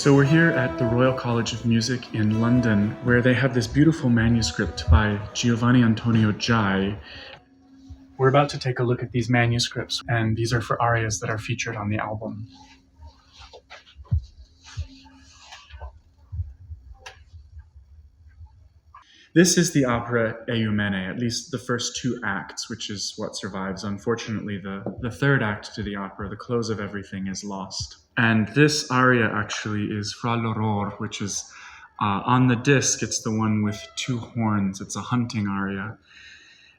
So we're here at the Royal College of Music in London, where they have this beautiful manuscript by Giovanni Antonio Giaj. We're about to take a look at these manuscripts, and these are for arias that are featured on the album. This is the opera Eumene, at least the first two acts, which is what survives. Unfortunately, the third act to the opera, the close of everything, is lost. And this aria actually is Fra l'Aurore, which is on the disc, it's the one with two horns. It's a hunting aria.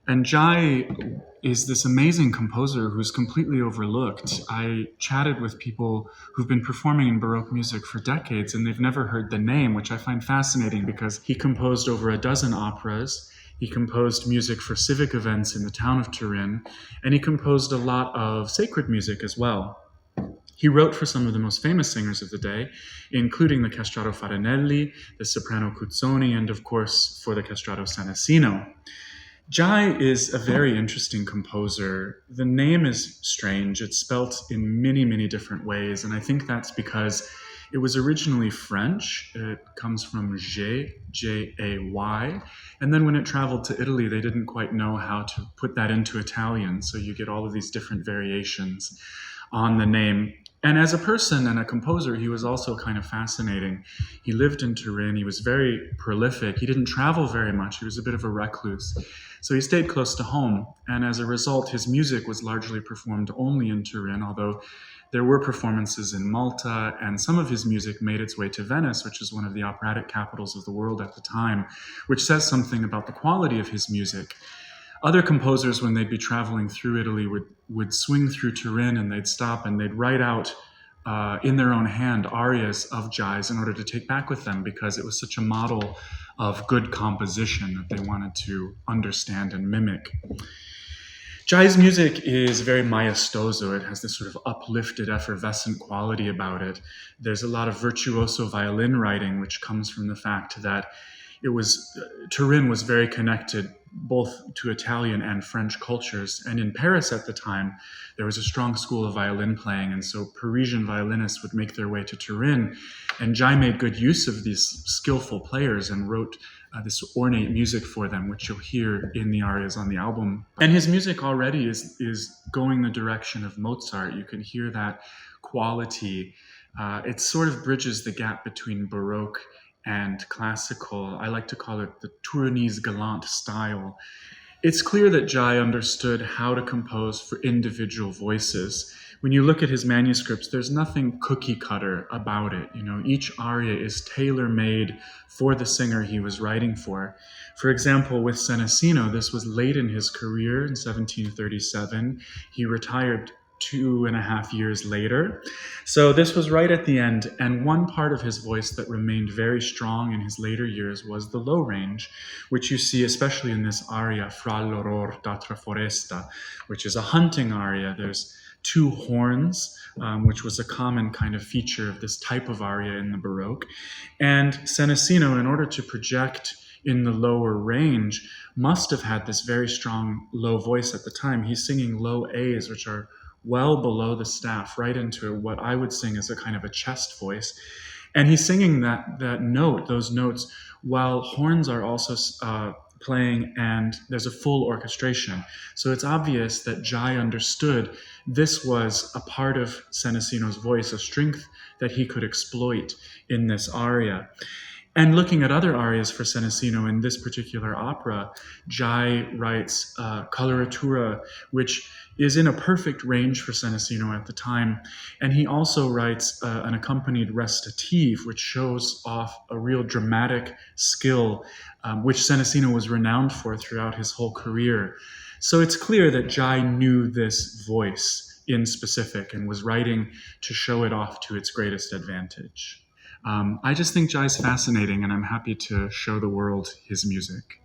And Giaj is this amazing composer who's completely overlooked. I chatted with people who've been performing in Baroque music for decades, and they've never heard the name, which I find fascinating because he composed over a dozen operas. He composed music for civic events in the town of Turin, and he composed a lot of sacred music as well. He wrote for some of the most famous singers of the day, including the castrato Farinelli, the soprano Cuzzoni, and of course for the castrato Senesino. Giaj is a very interesting composer. The name is strange. It's spelt in many, many different ways, and I think that's because it was originally French. It comes from Jay, J-A-Y, and then when it traveled to Italy, they didn't quite know how to put that into Italian, so you get all of these different variations on the name. And as a person and a composer, he was also kind of fascinating. He lived in Turin. He was very prolific. He didn't travel very much. He was a bit of a recluse. So he stayed close to home. And as a result, his music was largely performed only in Turin, although there were performances in Malta, and some of his music made its way to Venice, which is one of the operatic capitals of the world at the time, which says something about the quality of his music. Other composers, when they'd be traveling through Italy, would swing through Turin, and they'd stop and they'd write out in their own hand arias of Giaj's in order to take back with them, because it was such a model of good composition that they wanted to understand and mimic. Giaj's music is very maestoso. It has this sort of uplifted, effervescent quality about it. There's a lot of virtuoso violin writing, which comes from the fact that Turin was very connected both to Italian and French cultures. And in Paris at the time, there was a strong school of violin playing. And so Parisian violinists would make their way to Turin. And Giaj made good use of these skillful players and wrote this ornate music for them, which you'll hear in the arias on the album. And his music already is going the direction of Mozart. You can hear that quality. It sort of bridges the gap between Baroque and classical. I like to call it the Turinese galant style. It's clear that Giaj understood how to compose for individual voices. When you look at his manuscripts, there's nothing cookie cutter about it. You know, each aria is tailor-made for the singer he was writing for. For example, with Senesino, this was late in his career in 1737. He retired 2.5 years later. So this was right at the end, and one part of his voice that remained very strong in his later years was the low range, which you see especially in this aria, Fra l'Aurore d'altra foresta, which is a hunting aria. There's two horns, which was a common kind of feature of this type of aria in the Baroque. And Senesino, in order to project in the lower range, must have had this very strong low voice at the time. He's singing low A's, which are well below the staff, right into what I would sing as a kind of a chest voice. And he's singing those notes, while horns are also playing, and there's a full orchestration. So it's obvious that Giaj understood this was a part of Senesino's voice, a strength that he could exploit in this aria. And looking at other arias for Senesino in this particular opera, Giaj writes coloratura, which is in a perfect range for Senesino at the time. And he also writes an accompanied recitative, which shows off a real dramatic skill, which Senesino was renowned for throughout his whole career. So it's clear that Giaj knew this voice in specific and was writing to show it off to its greatest advantage. I just think Giaj's fascinating, and I'm happy to show the world his music.